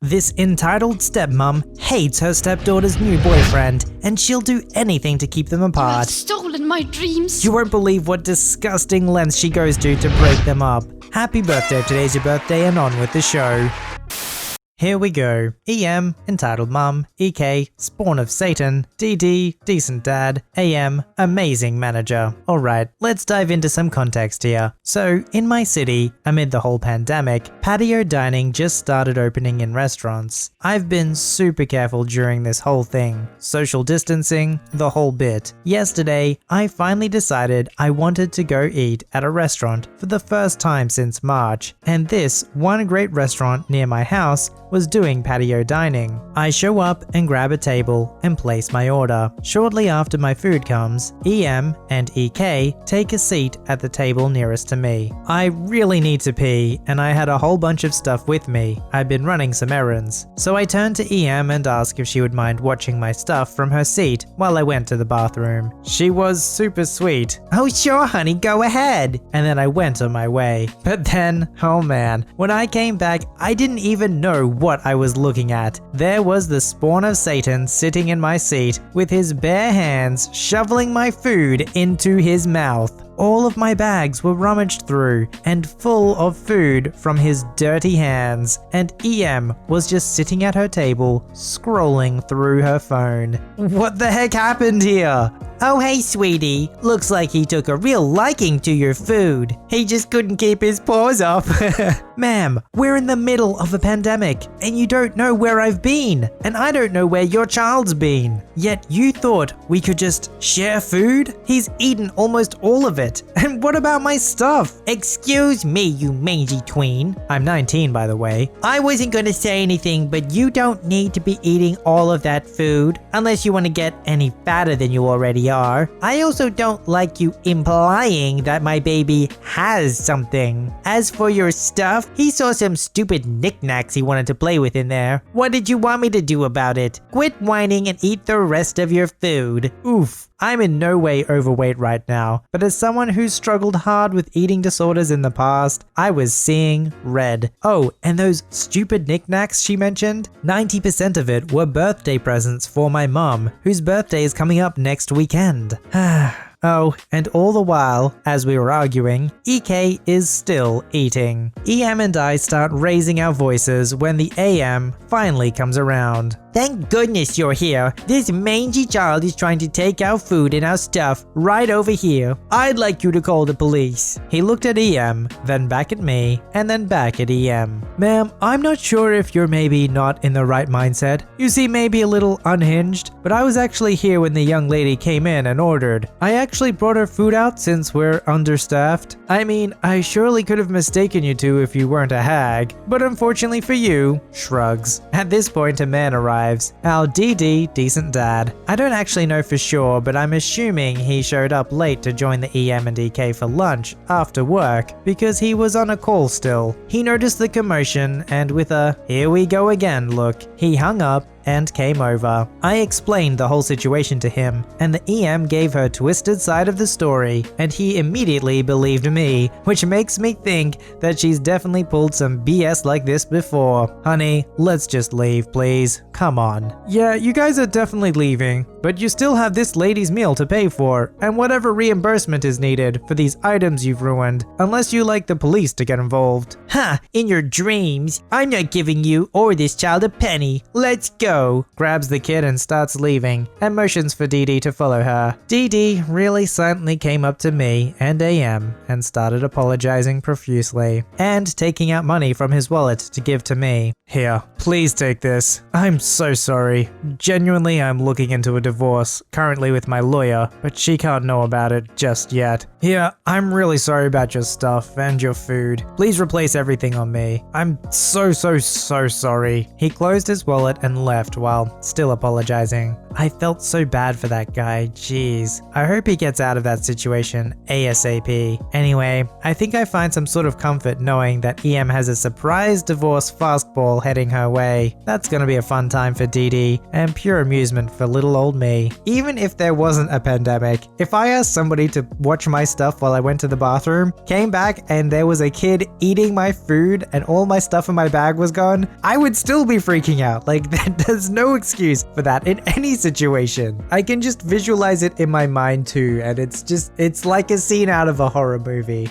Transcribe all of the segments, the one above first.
This entitled stepmom hates her stepdaughter's new boyfriend, and she'll do anything to keep them You apart. have stolen my dreams. You won't believe what disgusting lengths she goes to break them up. Happy birthday if today's your birthday, and on with the show. Here we go. EM, entitled mum. EK, spawn of Satan. DD, decent dad. AM, amazing manager. Alright, let's dive into some context here. So, in my city, amid the whole pandemic, patio dining just started opening in restaurants. I've been super careful during this whole thing. Social distancing, the whole bit. Yesterday, I finally decided I wanted to go eat at a restaurant for the first time since March, and this one great restaurant near my house was doing patio dining. I show up and grab a table and place my order. Shortly after my food comes, EM and EK take a seat at the table nearest to me. I really need to pee, and I had a whole bunch of stuff with me. I'd been running some errands. So I turned to EM and asked if she would mind watching my stuff from her seat while I went to the bathroom. She was super sweet. "Oh sure honey, go ahead." And then I went on my way. But then, oh man, when I came back, I didn't even know what I was looking at. There was the spawn of Satan sitting in my seat with his bare hands shoveling my food into his mouth. All of my bags were rummaged through and full of food from his dirty hands, and EM was just sitting at her table scrolling through her phone. What the heck happened here? "Oh hey sweetie, looks like he took a real liking to your food. He just couldn't keep his paws off." Ma'am, we're in the middle of a pandemic and you don't know where I've been, and I don't know where your child's been. Yet you thought we could just share food? He's eaten almost all of it. And what about my stuff? "Excuse me, you mangy tween." I'm 19 by the way. "I wasn't gonna say anything, but you don't need to be eating all of that food unless you want to get any fatter than you already are. I also don't like you implying that my baby has something. As for your stuff, he saw some stupid knickknacks he wanted to play with in there. What did you want me to do about it? Quit whining and eat the rest of your food." Oof. I'm in no way overweight right now, but as someone who's struggled hard with eating disorders in the past, I was seeing red. Oh, and those stupid knickknacks she mentioned? 90% of it were birthday presents for my mum, whose birthday is coming up next weekend. Oh, and all the while, as we were arguing, EK is still eating. EM and I start raising our voices when the AM finally comes around. "Thank goodness you're here. This mangy child is trying to take our food and our stuff right over here. I'd like you to call the police." He looked at EM, then back at me, and then back at EM. "Ma'am, I'm not sure if you're maybe not in the right mindset. You seem maybe a little unhinged, but I was actually here when the young lady came in and ordered. I actually brought her food out since we're understaffed. I mean, I surely could have mistaken you two if you weren't a hag, but unfortunately for you," shrugs. At this point a man arrives. Our DD, decent dad. I don't actually know for sure, but I'm assuming he showed up late to join the EM and EK for lunch after work because he was on a call still. He noticed the commotion and with a "here we go again" look, he hung up and came over. I explained the whole situation to him, and the EM gave her twisted side of the story, and he immediately believed me, which makes me think that she's definitely pulled some BS like this before. "Honey, let's just leave, please. Come on." "Yeah, you guys are definitely leaving, but you still have this lady's meal to pay for, and whatever reimbursement is needed for these items you've ruined, unless you like the police to get involved." "Ha, in your dreams. I'm not giving you or this child a penny. Let's go." Grabs the kid and starts leaving, and motions for DD to follow her. DD really silently came up to me and AM and started apologizing profusely, and taking out money from his wallet to give to me. "Here, please take this. I'm so sorry. Genuinely, I'm looking into a divorce, currently with my lawyer, but she can't know about it just yet. Here, I'm really sorry about your stuff and your food. Please replace everything on me. I'm so sorry." He closed his wallet and left while still apologizing. I felt so bad for that guy, jeez. I hope he gets out of that situation ASAP. Anyway, I think I find some sort of comfort knowing that EM has a surprise divorce fastball all heading her way. That's gonna be a fun time for Dee Dee, and pure amusement for little old me. Even if there wasn't a pandemic, if I asked somebody to watch my stuff while I went to the bathroom, came back and there was a kid eating my food and all my stuff in my bag was gone, I would still be freaking out. Like, there's no excuse for that in any situation. I can just visualize it in my mind too, and it's like a scene out of a horror movie.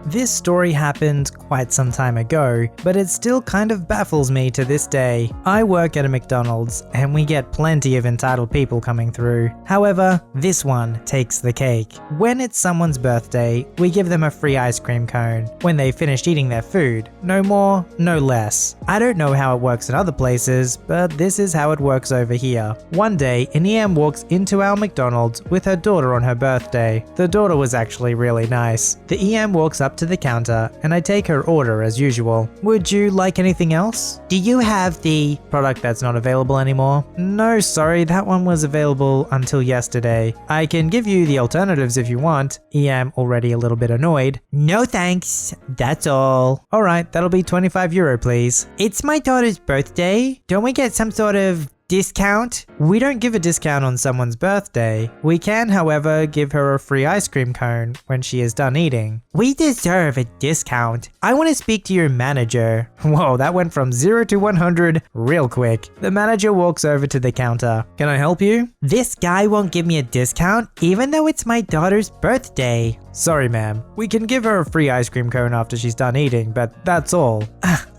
This story happened quite some time ago, but it still kind of baffles me to this day. I work at a McDonald's and we get plenty of entitled people coming through. However, this one takes the cake. When it's someone's birthday, we give them a free ice cream cone when they finished eating their food. No more, no less. I don't know how it works in other places, but this is how it works over here. One day, an EM walks into our McDonald's with her daughter on her birthday. The daughter was actually really nice. The EM walks up to the counter and I take her order as usual. Would you like anything else? Do you have the product that's not available anymore? No, sorry, that one was available until yesterday. I can give you the alternatives if you want. EM already a little bit annoyed. No thanks, that's all. Alright, that'll be €25 please. It's my daughter's birthday. Don't we get some sort of discount? We don't give a discount on someone's birthday. We can, however, give her a free ice cream cone when she is done eating. We deserve a discount. I want to speak to your manager. Whoa, that went from 0 to 100 real quick. The manager walks over to the counter. Can I help you? This guy won't give me a discount even though it's my daughter's birthday. Sorry ma'am, we can give her a free ice cream cone after she's done eating, but that's all.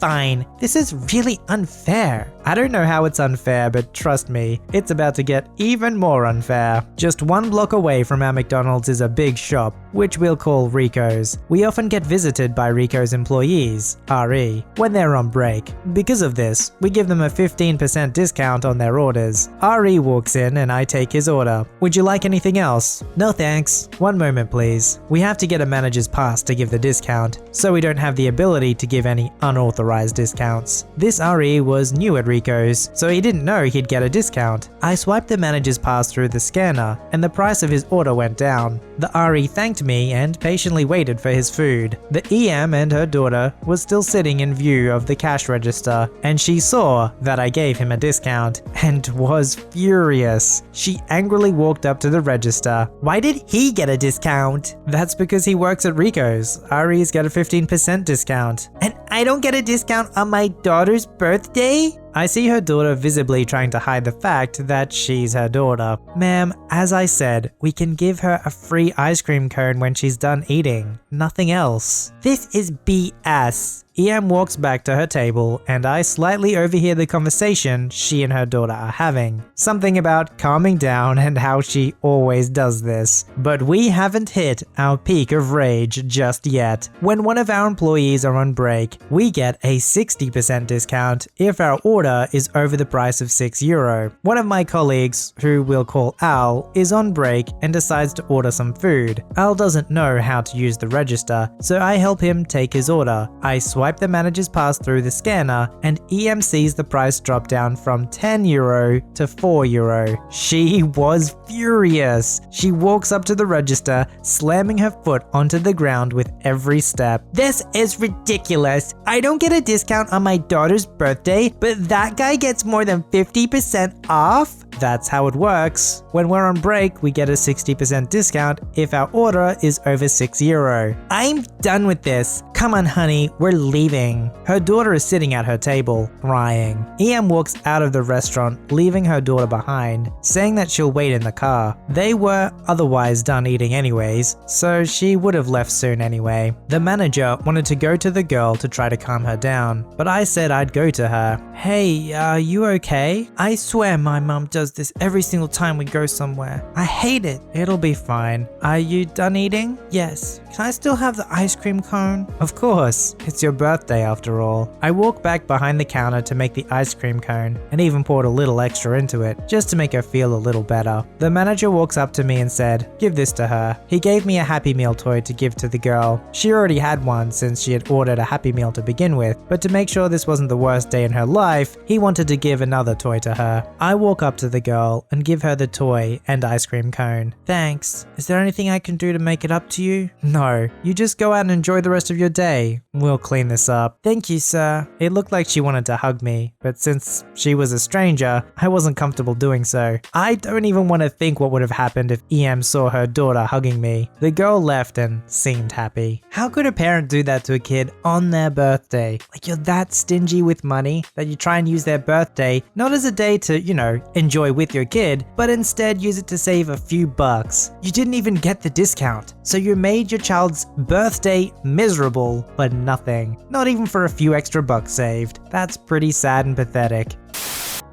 Fine, this is really unfair. I don't know how it's unfair, but trust me, it's about to get even more unfair. Just one block away from our McDonald's is a big shop, which we'll call Rico's. We often get visited by Rico's employees, RE, when they're on break. Because of this, we give them a 15% discount on their orders. RE walks in and I take his order. Would you like anything else? No thanks. One moment please. We have to get a manager's pass to give the discount, so we don't have the ability to give any unauthorized discounts. This RE was new at Rico's, so he didn't know he'd get a discount. I swiped the manager's pass through the scanner, and the price of his order went down. The RE thanked me and patiently waited for his food. The EM and her daughter was still sitting in view of the cash register, and she saw that I gave him a discount, and was furious. She angrily walked up to the register. Why did he get a discount? That's because he works at Rico's. RE's get a 15% discount. And I don't get a discount on my daughter's birthday? I see her daughter visibly trying to hide the fact that she's her daughter. Ma'am, as I said, we can give her a free ice cream cone when she's done eating. Nothing else. This is BS. EM walks back to her table and I slightly overhear the conversation she and her daughter are having. Something about calming down and how she always does this. But we haven't hit our peak of rage just yet. When one of our employees are on break, we get a 60% discount if our order is over the price of €6. One of my colleagues, who we'll call Al, is on break and decides to order some food. Al doesn't know how to use the register, so I help him take his order. I swipe the manager's pass through the scanner and EM sees the price drop down from €10 to €4. She was furious. She walks up to the register, slamming her foot onto the ground with every step. This is ridiculous. I don't get a discount on my daughter's birthday, but that guy gets more than 50% off? That's how it works. When we're on break, we get a 60% discount if our order is over €6. I'm done with this. Come on, honey, we're leaving. Her daughter is sitting at her table, crying. EM walks out of the restaurant, leaving her daughter behind, saying that she'll wait in the car. They were otherwise done eating anyways, so she would have left soon anyway. The manager wanted to go to the girl to try to calm her down, but I said I'd go to her. Hey, are you okay? I swear my mom does this every single time we go somewhere. I hate it. It'll be fine. Are you done eating? Yes. Can I still have the ice cream cone? Of course. It's your birthday after all. I walk back behind the counter to make the ice cream cone and even poured a little extra into it just to make her feel a little better. The manager walks up to me and said, "Give this to her." He gave me a Happy Meal toy to give to the girl. She already had one since she had ordered a Happy Meal to begin with, but to make sure this wasn't the worst day in her life, he wanted to give another toy to her. I walk up to the girl and give her the toy and ice cream cone. Thanks. Is there anything I can do to make it up to you? No, No, you just go out and enjoy the rest of your day. We'll clean this up. Thank you, sir. It looked like she wanted to hug me, but since she was a stranger, I wasn't comfortable doing so. I don't even want to think what would have happened if EM saw her daughter hugging me. The girl left and seemed happy. How could a parent do that to a kid on their birthday? Like, you're that stingy with money that you try and use their birthday not as a day to, enjoy with your kid, but instead use it to save a few bucks. You didn't even get the discount, so you made your child's birthday miserable for nothing. Not even for a few extra bucks saved. That's pretty sad and pathetic.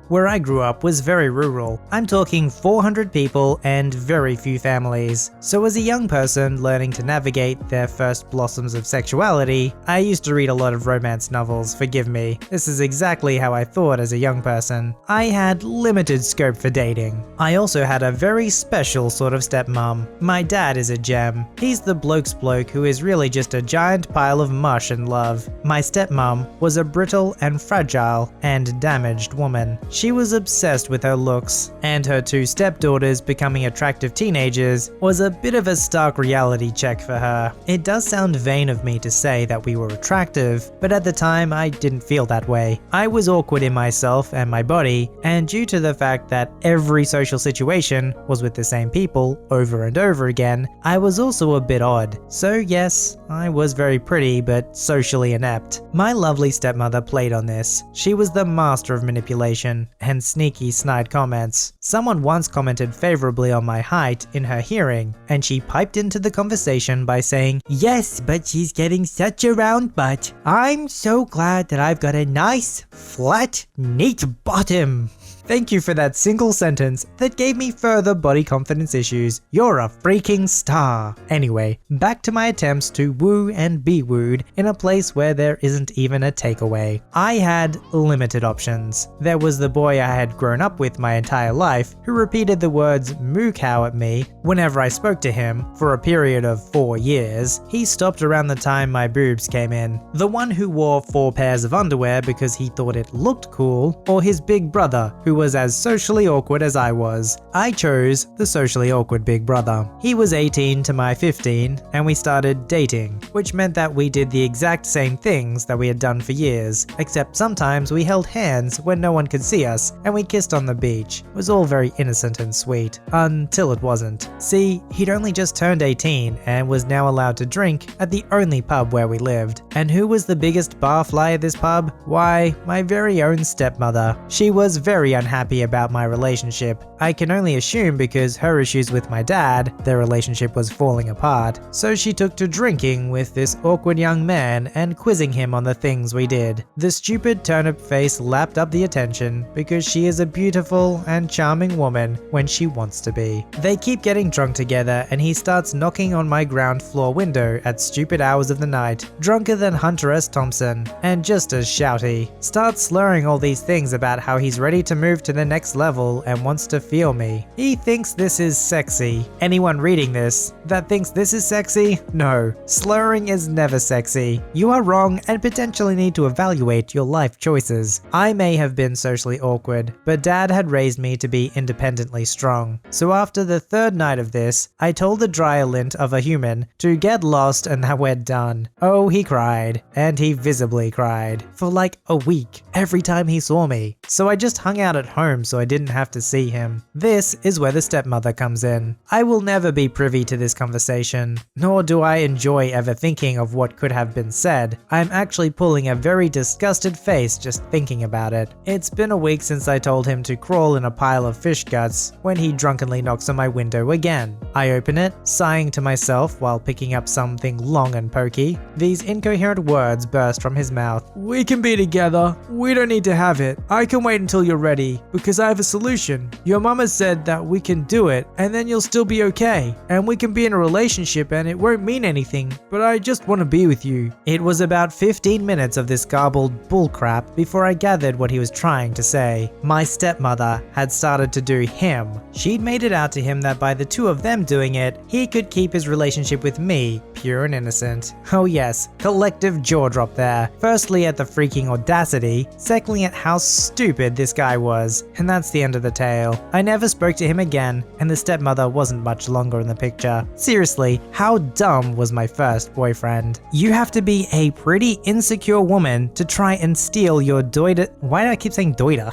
Where I grew up was very rural. I'm talking 400 people and very few families. So as a young person learning to navigate their first blossoms of sexuality, I used to read a lot of romance novels, forgive me. This is exactly how I thought as a young person. I had limited scope for dating. I also had a very special sort of stepmom. My dad is a gem. He's the bloke's bloke who is really just a giant pile of mush and love. My stepmom was a brittle and fragile and damaged woman. She was obsessed with her looks, and her two stepdaughters becoming attractive teenagers was a bit of a stark reality check for her. It does sound vain of me to say that we were attractive, but at the time I didn't feel that way. I was awkward in myself and my body, and due to the fact that every social situation was with the same people over and over again, I was also a bit odd. So yes, I was very pretty but socially inept. My lovely stepmother played on this. She was the master of manipulation and sneaky snide comments. Someone once commented favorably on my height in her hearing, and she piped into the conversation by saying, "Yes, but she's getting such a round butt. I'm so glad that I've got a nice, flat, neat bottom." Thank you for that single sentence that gave me further body confidence issues. You're a freaking star. Anyway, back to my attempts to woo and be wooed in a place where there isn't even a takeaway. I had limited options. There was the boy I had grown up with my entire life who repeated the words moo cow at me whenever I spoke to him for a period of 4 years. He stopped around the time my boobs came in. The one who wore 4 pairs of underwear because he thought it looked cool, or his big brother who was as socially awkward as I was. I chose the socially awkward big brother. He was 18 to my 15 and we started dating, which meant that we did the exact same things that we had done for years, except sometimes we held hands when no one could see us and we kissed on the beach. It was all very innocent and sweet, until it wasn't. See, he'd only just turned 18 and was now allowed to drink at the only pub where we lived. And who was the biggest barfly at this pub? Why, my very own stepmother. She was very unhappy about my relationship. I can only assume because her issues with my dad, their relationship was falling apart. So she took to drinking with this awkward young man and quizzing him on the things we did. The stupid turnip face lapped up the attention because she is a beautiful and charming woman when she wants to be. They keep getting drunk together and he starts knocking on my ground floor window at stupid hours of the night, drunker than Hunter S. Thompson, and just as shouty. Starts slurring all these things about how he's ready to move to the next level and wants to feel me. He thinks this is sexy. Anyone reading this that thinks this is sexy? No, slurring is never sexy. You are wrong and potentially need to evaluate your life choices. I may have been socially awkward, but dad had raised me to be independently strong. So after the 3rd night of this, I told the dryer lint of a human to get lost and that we're done. Oh, he cried, and he visibly cried, for like a week, every time he saw me. So I just hung out at home so I didn't have to see him. This is where the stepmother comes in. I will never be privy to this conversation, nor do I enjoy ever thinking of what could have been said. I'm actually pulling a very disgusted face just thinking about it. It's been a week since I told him to crawl in a pile of fish guts when he drunkenly knocks on my window again. I open it, sighing to myself while picking up something long and pokey. These incoherent words burst from his mouth. "We can be together. We don't need to have it. I can wait until you're ready, because I have a solution. Your mama said that we can do it, and then you'll still be okay. And we can be in a relationship and it won't mean anything, but I just want to be with you." It was about 15 minutes of this garbled bullcrap before I gathered what he was trying to say. My stepmother had started to do him. She'd made it out to him that by the two of them doing it, he could keep his relationship with me pure and innocent. Oh yes, collective jaw drop there. Firstly at the freaking audacity, secondly at how stupid stupid this guy was, and that's the end of the tale. I never spoke to him again, and the stepmother wasn't much longer in the picture. Seriously, how dumb was my first boyfriend? You have to be a pretty insecure woman to try and steal your daughter. Why do I keep saying daughter?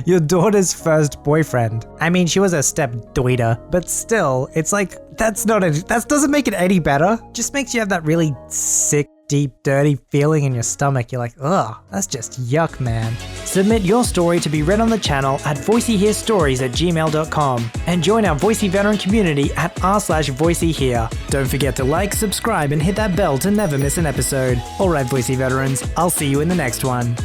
Your daughter's first boyfriend. I mean, she was a step-daughter, but still, it's like, that doesn't make it any better. Just makes you have that really sick, deep, dirty feeling in your stomach. You're like, ugh, that's just yuck, man. Submit your story to be read on the channel at voiceyherestories@gmail.com and join our Voicey veteran community at r/VoiceyHere. Don't forget to like, subscribe, and hit that bell to never miss an episode. Alright, Voicey veterans, I'll see you in the next one.